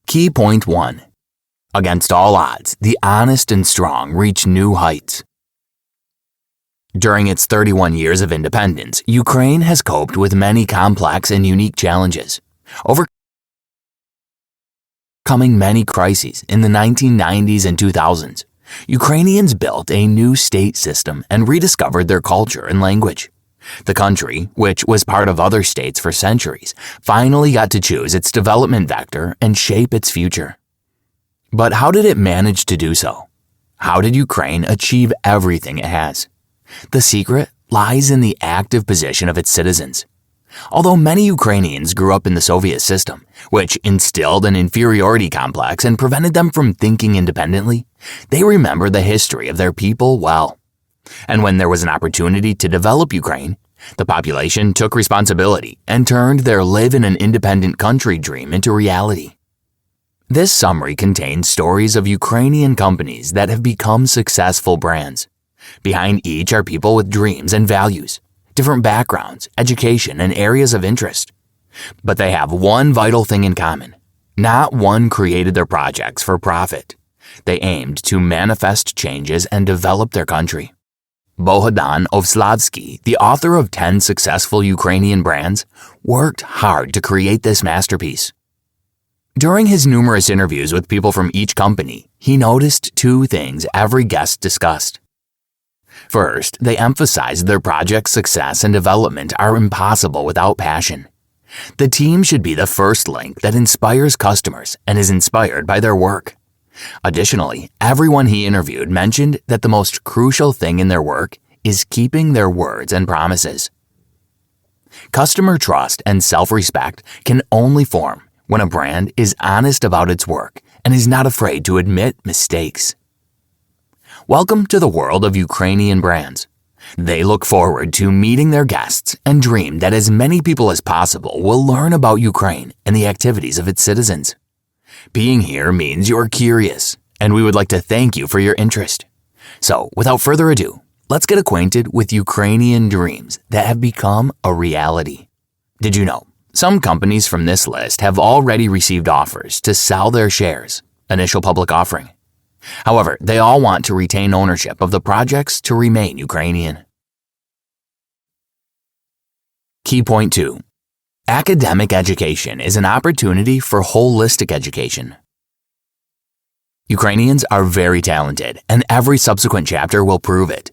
Key point 1. Against all odds, the honest and strong reach new heights. During its 31 years of independence, Ukraine has coped with many complex and unique challenges, overcoming many crises in the 1990s and 2000s. Ukrainians built a new state system and rediscovered their culture and language. The country, which was part of other states for centuries, finally got to choose its development vector and shape its future. But how did it manage to do so? How did Ukraine achieve everything it has? The secret lies in the active position of its citizens. Although many Ukrainians grew up in the Soviet system, which instilled an inferiority complex and prevented them from thinking independently, they remember the history of their people well. And when there was an opportunity to develop Ukraine, the population took responsibility and turned their live in an independent country dream into reality. This summary contains stories of Ukrainian companies that have become successful brands. Behind each are people with dreams and values, different backgrounds, education, and areas of interest. But they have one vital thing in common. Not one created their projects for profit. They aimed to manifest changes and develop their country. Bohdan Ovslavsky, the author of 10 successful Ukrainian brands, worked hard to create this masterpiece. During his numerous interviews with people from each company, he noticed two things every guest discussed. First, they emphasized their project's success and development are impossible without passion. The team should be the first link that inspires customers and is inspired by their work. Additionally, everyone he interviewed mentioned that the most crucial thing in their work is keeping their words and promises. Customer trust and self-respect can only form when a brand is honest about its work and is not afraid to admit mistakes. Welcome to the world of Ukrainian brands. They look forward to meeting their guests and dream that as many people as possible will learn about Ukraine and the activities of its citizens. Being here means you're curious, and we would like to thank you for your interest. So, without further ado, let's get acquainted with Ukrainian dreams that have become a reality. Did you know? Some companies from this list have already received offers to sell their shares, initial public offering. However, they all want to retain ownership of the projects to remain Ukrainian. Key point 2. Academic education is an opportunity for holistic education. Ukrainians are very talented, and every subsequent chapter will prove it.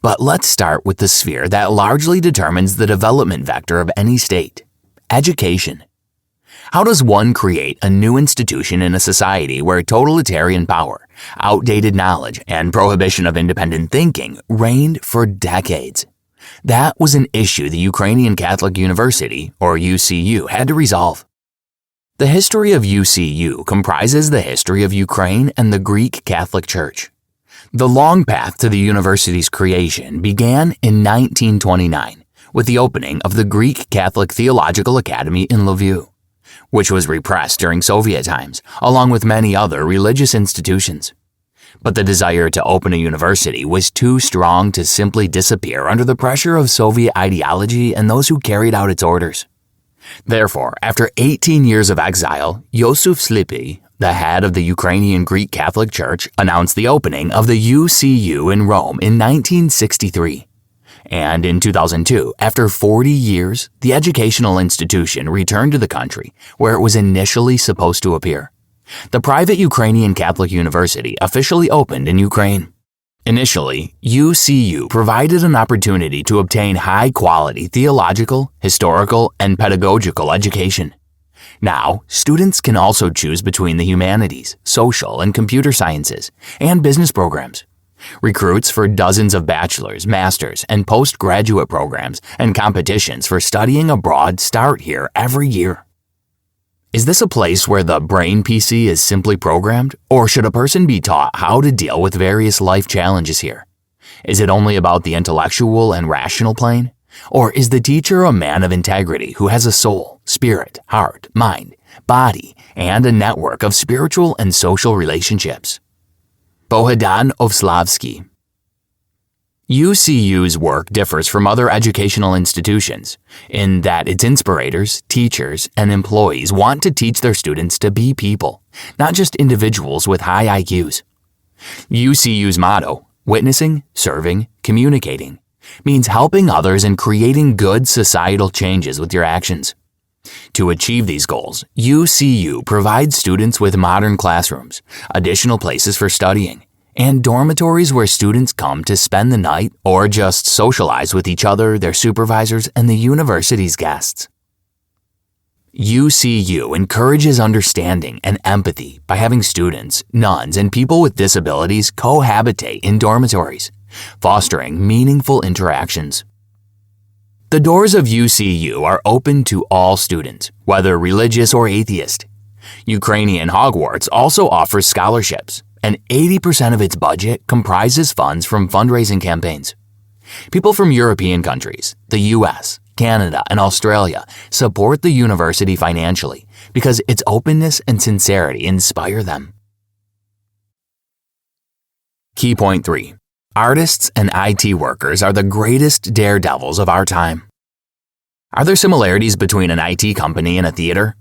But let's start with the sphere that largely determines the development vector of any state: education. How does one create a new institution in a society where totalitarian power, outdated knowledge, and prohibition of independent thinking reigned for decades? That was an issue the Ukrainian Catholic University, or UCU, had to resolve. The history of UCU comprises the history of Ukraine and the Greek Catholic Church. The long path to the university's creation began in 1929 with the opening of the Greek Catholic Theological Academy in Lviv, which was repressed during Soviet times, along with many other religious institutions. But the desire to open a university was too strong to simply disappear under the pressure of Soviet ideology and those who carried out its orders. Therefore, after 18 years of exile, Yosef Slipi, the head of the Ukrainian Greek Catholic Church, announced the opening of the UCU in Rome in 1963. And in 2002, after 40 years, the educational institution returned to the country where it was initially supposed to appear. The private Ukrainian Catholic University officially opened in Ukraine. Initially, UCU provided an opportunity to obtain high-quality theological, historical, and pedagogical education. Now, students can also choose between the humanities, social and computer sciences, and business programs. Recruits for dozens of bachelor's, master's, and postgraduate programs and competitions for studying abroad start here every year. Is this a place where the brain PC is simply programmed, or should a person be taught how to deal with various life challenges here? Is it only about the intellectual and rational plane? Or is the teacher a man of integrity who has a soul, spirit, heart, mind, body, and a network of spiritual and social relationships? Bohdan Ovslavsky. UCU's work differs from other educational institutions in that its inspirators, teachers, and employees want to teach their students to be people not just individuals with high IQs. UCU's motto, witnessing, serving, communicating, means helping others and creating good societal changes with your actions. To achieve these goals, UCU provides students with modern classrooms, additional places for studying, and dormitories where students come to spend the night or just socialize with each other, their supervisors, and the university's guests. UCU encourages understanding and empathy by having students, nuns, and people with disabilities cohabitate in dormitories, fostering meaningful interactions. The doors of UCU are open to all students, whether religious or atheist. Ukrainian Hogwarts also offers scholarships, and 80% of its budget comprises funds from fundraising campaigns. People from European countries, the US, Canada, and Australia support the university financially because its openness and sincerity inspire them. Key point 3. Artists and IT workers are the greatest daredevils of our time. Are there similarities between an IT company and a theater?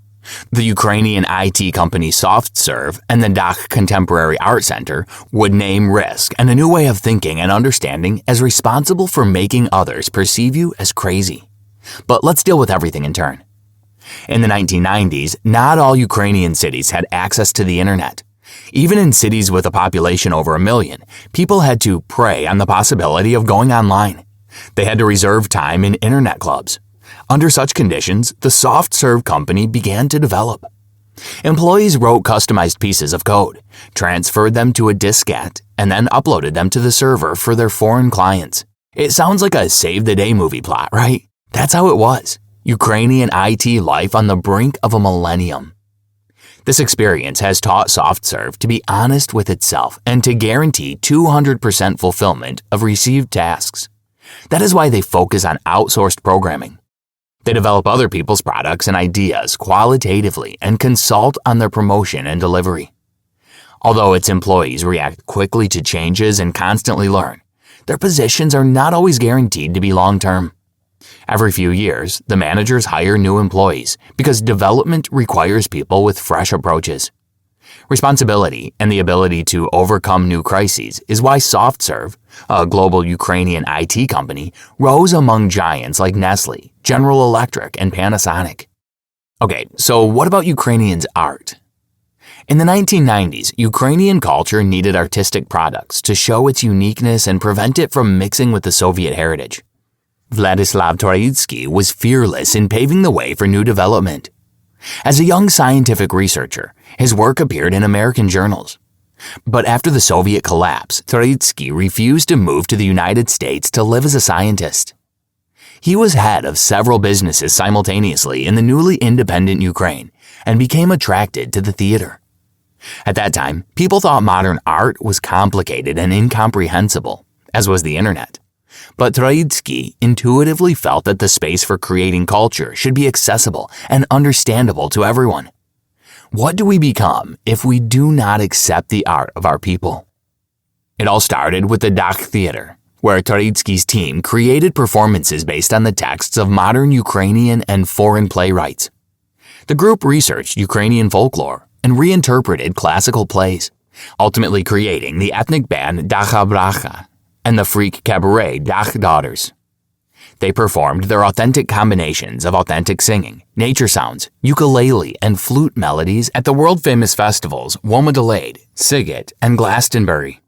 The Ukrainian IT company SoftServe and the Dach Contemporary Art Center would name risk and a new way of thinking and understanding as responsible for making others perceive you as crazy. But let's deal with everything in turn. In the 1990s, not all Ukrainian cities had access to the internet. Even in cities with a population over 1 million, people had to prey on the possibility of going online. They had to reserve time in internet clubs. Under such conditions, the SoftServe company began to develop. Employees wrote customized pieces of code, transferred them to a diskette, and then uploaded them to the server for their foreign clients. It sounds like a save-the-day movie plot, right? That's how it was. Ukrainian IT life on the brink of a millennium. This experience has taught SoftServe to be honest with itself and to guarantee 200% fulfillment of received tasks. That is why they focus on outsourced programming. They develop other people's products and ideas qualitatively and consult on their promotion and delivery. Although its employees react quickly to changes and constantly learn, their positions are not always guaranteed to be long-term. Every few years, the managers hire new employees because development requires people with fresh approaches. Responsibility and the ability to overcome new crises is why SoftServe, a global Ukrainian IT company, rose among giants like Nestle, General Electric, and Panasonic. Okay, so what about Ukrainians' art? In the 1990s, Ukrainian culture needed artistic products to show its uniqueness and prevent it from mixing with the Soviet heritage. Vladislav Troitsky was fearless in paving the way for new development. As a young scientific researcher, his work appeared in American journals. But after the Soviet collapse, Troitsky refused to move to the United States to live as a scientist. He was head of several businesses simultaneously in the newly independent Ukraine and became attracted to the theater. At that time, people thought modern art was complicated and incomprehensible, as was the internet. But Troitsky intuitively felt that the space for creating culture should be accessible and understandable to everyone. What do we become if we do not accept the art of our people? It all started with the Dach Theater, where Troitsky's team created performances based on the texts of modern Ukrainian and foreign playwrights. The group researched Ukrainian folklore and reinterpreted classical plays, ultimately creating the ethnic band Dacha Bracha and the freak cabaret Dach Daughters. They performed their authentic combinations of authentic singing, nature sounds, ukulele, and flute melodies at the world-famous festivals Womadelaide, Siget, and Glastonbury.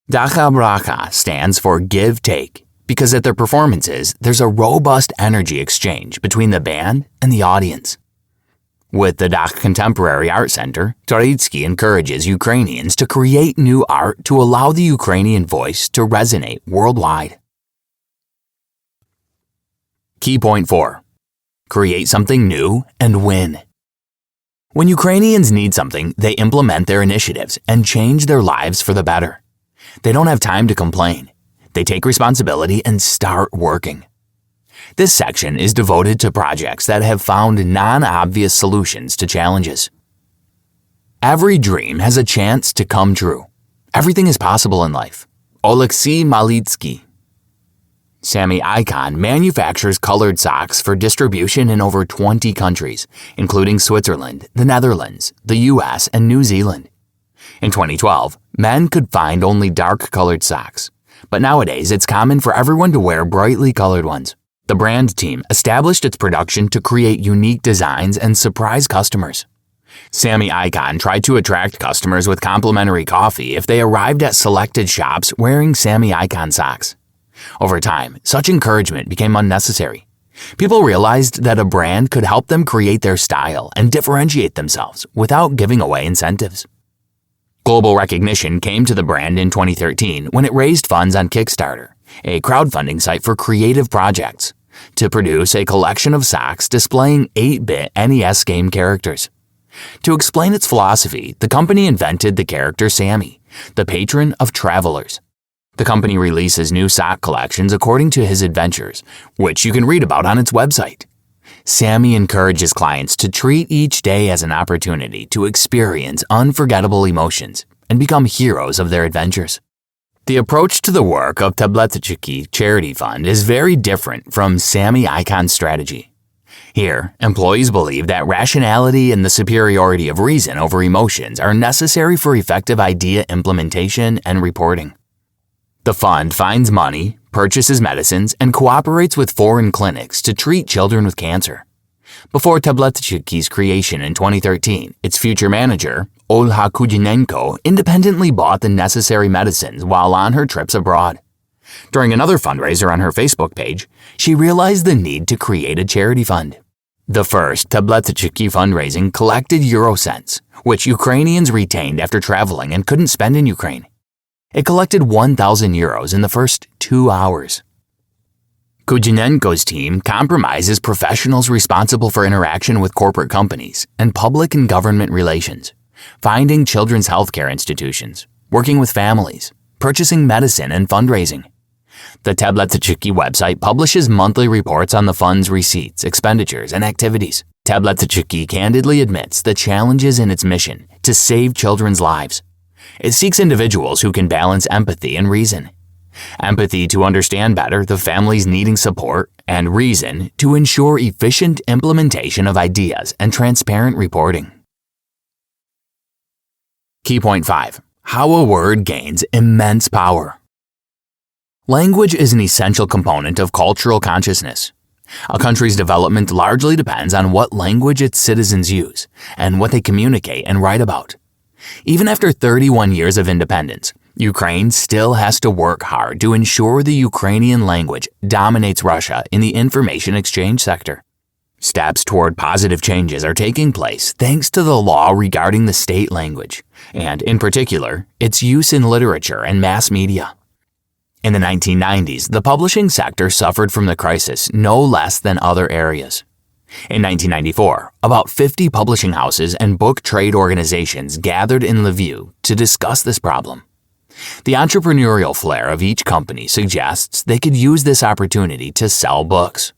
Dacha Bracha stands for give-take because at their performances, there's a robust energy exchange between the band and the audience. With the Dach Contemporary Art Center, Troitsky encourages Ukrainians to create new art to allow the Ukrainian voice to resonate worldwide. Key point 4. Create something new and win. When Ukrainians need something, they implement their initiatives and change their lives for the better. They don't have time to complain. They take responsibility and start working. This section is devoted to projects that have found non-obvious solutions to challenges. Every dream has a chance to come true. Everything is possible in life. Oleksiy Malitsky. Sammy Icon manufactures colored socks for distribution in over 20 countries, including Switzerland, the Netherlands, the US, and New Zealand. In 2012, men could find only dark-colored socks, but nowadays it's common for everyone to wear brightly colored ones. The brand team established its production to create unique designs and surprise customers. Sammy Icon tried to attract customers with complimentary coffee if they arrived at selected shops wearing Sammy Icon socks. Over time, such encouragement became unnecessary. People realized that a brand could help them create their style and differentiate themselves without giving away incentives. Global recognition came to the brand in 2013 when it raised funds on Kickstarter, a crowdfunding site for creative projects, to produce a collection of socks displaying 8-bit NES game characters. To explain its philosophy, the company invented the character Sammy, the patron of travelers. The company releases new sock collections according to his adventures, which you can read about on its website. Sammy encourages clients to treat each day as an opportunity to experience unforgettable emotions and become heroes of their adventures. The approach to the work of Tabletchiki Charity Fund is very different from Sammy Icon's strategy. Here, employees believe that rationality and the superiority of reason over emotions are necessary for effective idea implementation and reporting. The fund finds money, purchases medicines, and cooperates with foreign clinics to treat children with cancer. Before Tabletchiki's creation in 2013, its future manager, Olha Kudinenko, independently bought the necessary medicines while on her trips abroad. During another fundraiser on her Facebook page, she realized the need to create a charity fund. The first Tabletchiki fundraising collected Eurocents, which Ukrainians retained after traveling and couldn't spend in Ukraine. It collected 1,000 euros in the first 2 hours. Kudinenko's team comprises professionals responsible for interaction with corporate companies and public and government relations, finding children's healthcare institutions, working with families, purchasing medicine, and fundraising. The Tabletchiki website publishes monthly reports on the fund's receipts, expenditures, and activities. Tabletchiki candidly admits the challenges in its mission to save children's lives. It seeks individuals who can balance empathy and reason. Empathy to understand better the families needing support, and reason to ensure efficient implementation of ideas and transparent reporting. Key point 5. How a word gains immense power. Language is an essential component of cultural consciousness. A country's development largely depends on what language its citizens use and what they communicate and write about. Even after 31 years of independence, Ukraine still has to work hard to ensure the Ukrainian language dominates Russia in the information exchange sector. Steps toward positive changes are taking place thanks to the law regarding the state language, and in particular, its use in literature and mass media. In the 1990s, the publishing sector suffered from the crisis no less than other areas. In 1994, about 50 publishing houses and book trade organizations gathered in Lviv to discuss this problem. The entrepreneurial flair of each company suggests they could use this opportunity to sell books.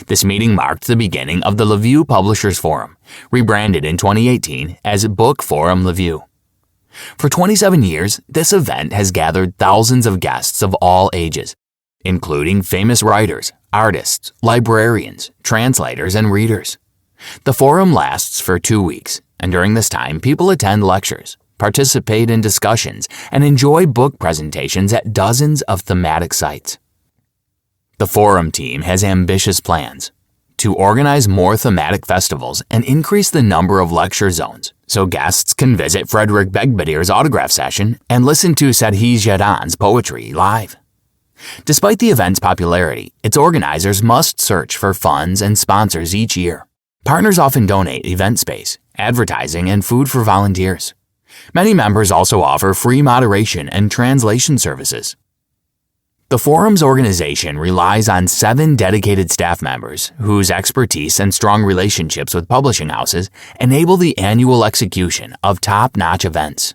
This meeting marked the beginning of the Lviv Publishers Forum, rebranded in 2018 as Book Forum Lviv. For 27 years, this event has gathered thousands of guests of all ages, including famous writers, artists, librarians, translators, and readers. The forum lasts for 2 weeks, and during this time, people attend lectures, participate in discussions, and enjoy book presentations at dozens of thematic sites. The forum team has ambitious plans to organize more thematic festivals and increase the number of lecture zones so guests can visit Frederick Begbedir's autograph session and listen to Sadhi Jadan's poetry live. Despite the event's popularity, its organizers must search for funds and sponsors each year. Partners often donate event space, advertising, and food for volunteers. Many members also offer free moderation and translation services. The forum's organization relies on 7 dedicated staff members whose expertise and strong relationships with publishing houses enable the annual execution of top-notch events.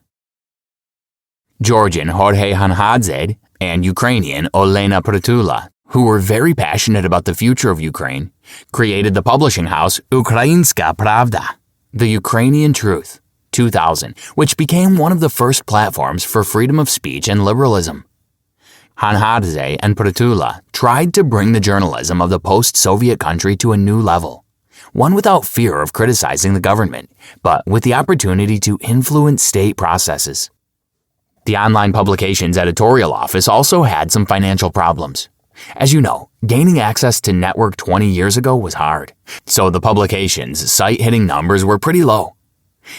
Georgian Jorge Hanhadzed and Ukrainian Olena Prytula, who were very passionate about the future of Ukraine, created the publishing house Ukrainska Pravda, The Ukrainian Truth, 2000, which became one of the first platforms for freedom of speech and liberalism. Hanhadze and Pratula tried to bring the journalism of the post-Soviet country to a new level, one without fear of criticizing the government, but with the opportunity to influence state processes. The online publication's editorial office also had some financial problems. As you know, gaining access to network 20 years ago was hard, so the publication's site-hitting numbers were pretty low.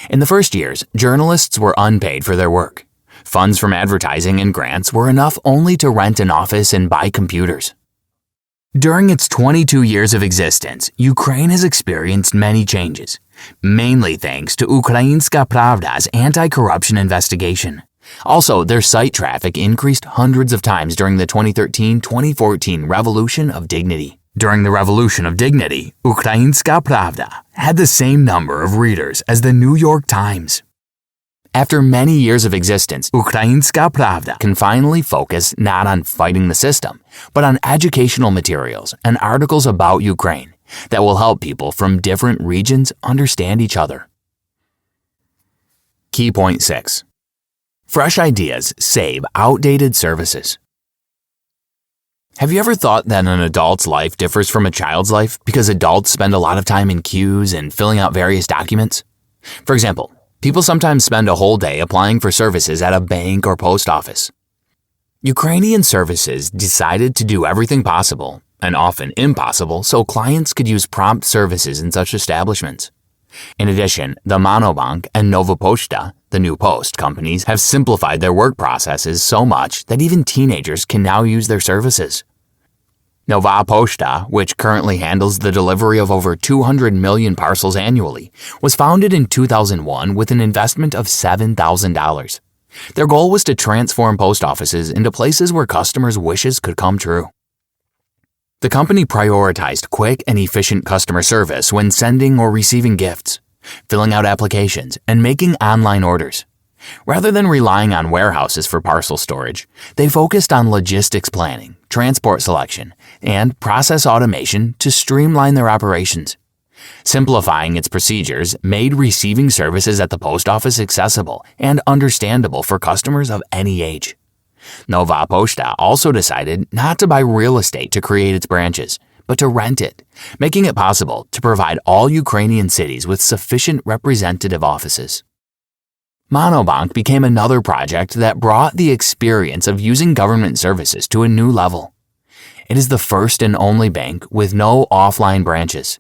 In the first years, journalists were unpaid for their work. Funds from advertising and grants were enough only to rent an office and buy computers. During its 22 years of existence, Ukraine has experienced many changes, mainly thanks to Ukrainska Pravda's anti-corruption investigation. Also, their site traffic increased hundreds of times during the 2013-2014 Revolution of Dignity. During the Revolution of Dignity, Ukrainska Pravda had the same number of readers as the New York Times. After many years of existence, Ukrainska Pravda can finally focus not on fighting the system, but on educational materials and articles about Ukraine that will help people from different regions understand each other. Key point 6. Fresh ideas save outdated services. Have you ever thought that an adult's life differs from a child's life because adults spend a lot of time in queues and filling out various documents? For example, people sometimes spend a whole day applying for services at a bank or post office. Ukrainian services decided to do everything possible, and often impossible, so clients could use prompt services in such establishments. In addition, the Monobank and Nova Pochta, the New Post companies, have simplified their work processes so much that even teenagers can now use their services. Nova Pochta, which currently handles the delivery of over 200 million parcels annually, was founded in 2001 with an investment of $7,000. Their goal was to transform post offices into places where customers' wishes could come true. The company prioritized quick and efficient customer service when sending or receiving gifts, filling out applications, and making online orders. Rather than relying on warehouses for parcel storage, they focused on logistics planning, transport selection, and process automation to streamline their operations. Simplifying its procedures made receiving services at the post office accessible and understandable for customers of any age. Nova Pochta also decided not to buy real estate to create its branches, but to rent it, making it possible to provide all Ukrainian cities with sufficient representative offices. Monobank became another project that brought the experience of using government services to a new level. It is the first and only bank with no offline branches.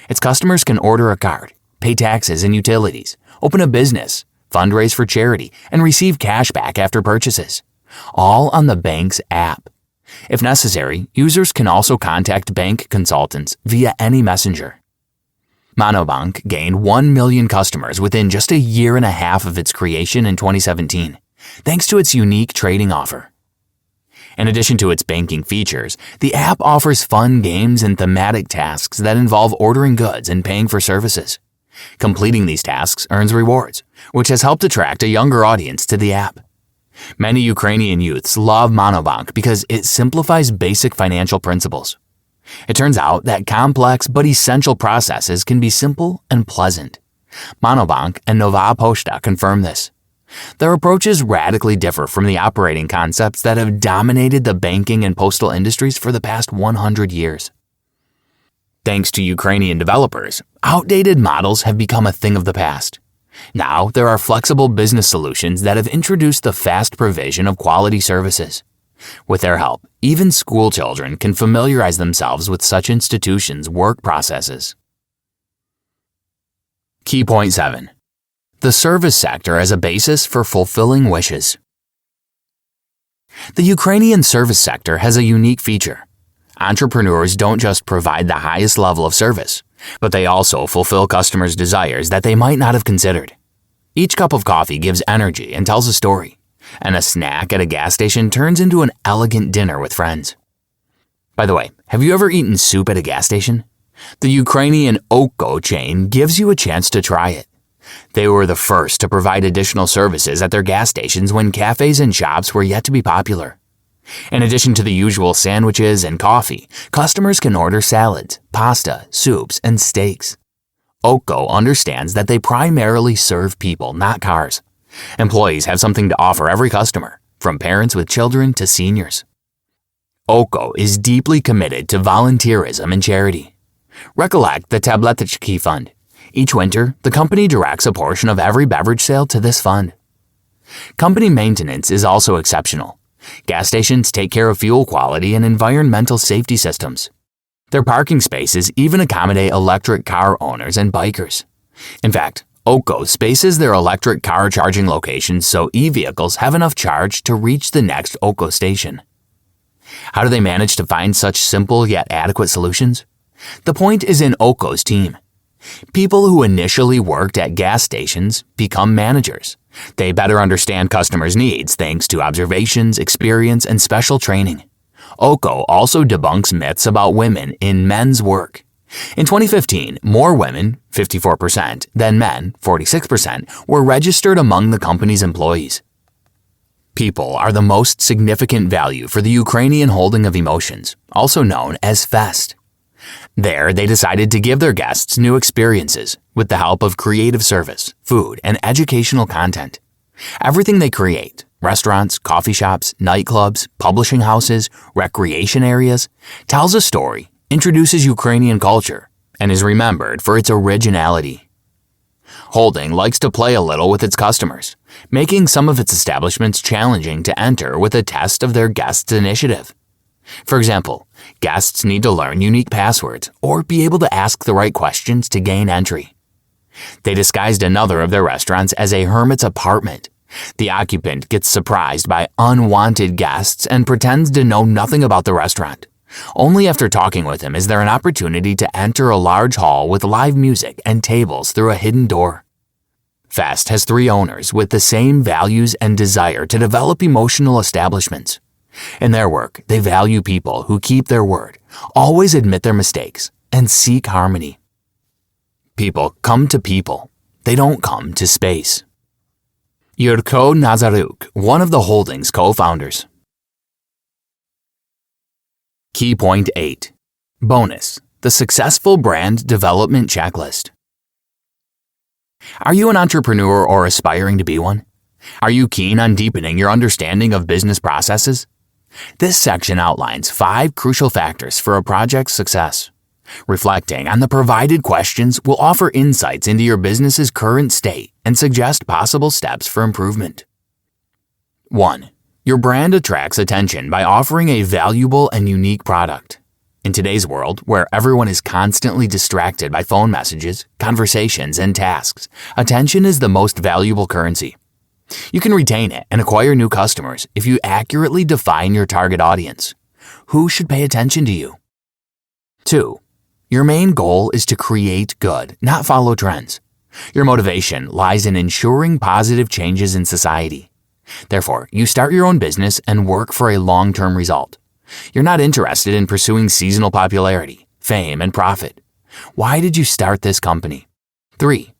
Its customers can order a card, pay taxes and utilities, open a business, fundraise for charity, and receive cash back after purchases, all on the bank's app. If necessary, users can also contact bank consultants via any messenger. Monobank gained 1 million customers within just a year and a half of its creation in 2017, thanks to its unique trading offer. In addition to its banking features, the app offers fun games and thematic tasks that involve ordering goods and paying for services. Completing these tasks earns rewards, which has helped attract a younger audience to the app. Many Ukrainian youths love Monobank because it simplifies basic financial principles. It turns out that complex but essential processes can be simple and pleasant. Monobank and Nova Pochta confirm this. Their approaches radically differ from the operating concepts that have dominated the banking and postal industries for the past 100 years. Thanks to Ukrainian developers, outdated models have become a thing of the past. Now, there are flexible business solutions that have introduced the fast provision of quality services. With their help, even school children can familiarize themselves with such institutions' work processes. Key point 7. The service sector as a basis for fulfilling wishes. The Ukrainian service sector has a unique feature. Entrepreneurs don't just provide the highest level of service, but they also fulfill customers' desires that they might not have considered. Each cup of coffee gives energy and tells a story, and a snack at a gas station turns into an elegant dinner with friends. By the way, have you ever eaten soup at a gas station? The Ukrainian Oko chain gives you a chance to try it. They were the first to provide additional services at their gas stations when cafes and shops were yet to be popular. In addition to the usual sandwiches and coffee, customers can order salads, pasta, soups, and steaks. Oko understands that they primarily serve people, not cars. Employees have something to offer every customer, from parents with children to seniors. OCO is deeply committed to volunteerism and charity. Recollect the Tabletki Fund. Each winter, the company directs a portion of every beverage sale to this fund. Company maintenance is also exceptional. Gas stations take care of fuel quality and environmental safety systems. Their parking spaces even accommodate electric car owners and bikers. In fact, OCO spaces their electric car charging locations so e-vehicles have enough charge to reach the next OCO station. How do they manage to find such simple yet adequate solutions? The point is in OCO's team. People who initially worked at gas stations become managers. They better understand customers' needs thanks to observations, experience, and special training. OCO also debunks myths about women in men's work. In 2015, more women, 54%, than men, 46%, were registered among the company's employees. People are the most significant value for the Ukrainian holding of emotions, also known as FEST. There, they decided to give their guests new experiences with the help of creative service, food, and educational content. Everything they create, restaurants, coffee shops, nightclubs, publishing houses, recreation areas, tells a story, introduces Ukrainian culture, and is remembered for its originality. Holding likes to play a little with its customers, making some of its establishments challenging to enter with a test of their guests' initiative. For example, guests need to learn unique passwords or be able to ask the right questions to gain entry. They disguised another of their restaurants as a hermit's apartment. The occupant gets surprised by unwanted guests and pretends to know nothing about the restaurant. Only after talking with him is there an opportunity to enter a large hall with live music and tables through a hidden door. Fest has 3 owners with the same values and desire to develop emotional establishments. In their work, they value people who keep their word, always admit their mistakes, and seek harmony. People come to people. They don't come to space. Yurko Nazaruk, one of the holding's co-founders. Key Point 8. Bonus: the Successful Brand Development Checklist. Are you an entrepreneur or aspiring to be one? Are you keen on deepening your understanding of business processes? This section outlines 5 crucial factors for a project's success. Reflecting on the provided questions will offer insights into your business's current state and suggest possible steps for improvement. 1. Your brand attracts attention by offering a valuable and unique product. In today's world, where everyone is constantly distracted by phone messages, conversations, and tasks, attention is the most valuable currency. You can retain it and acquire new customers if you accurately define your target audience. Who should pay attention to you? 2. Your main goal is to create good, not follow trends. Your motivation lies in ensuring positive changes in society. Therefore, you start your own business and work for a long-term result. You're not interested in pursuing seasonal popularity, fame, and profit. Why did you start this company? 3.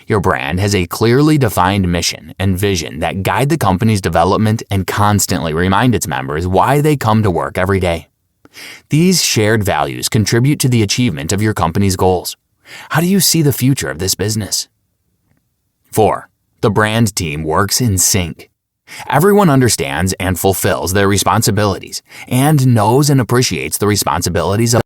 Your brand has a clearly defined mission and vision that guide the company's development and constantly remind its members why they come to work every day. These shared values contribute to the achievement of your company's goals. How do you see the future of this business? 4. The brand team works in sync. Everyone understands and fulfills their responsibilities and knows and appreciates the responsibilities of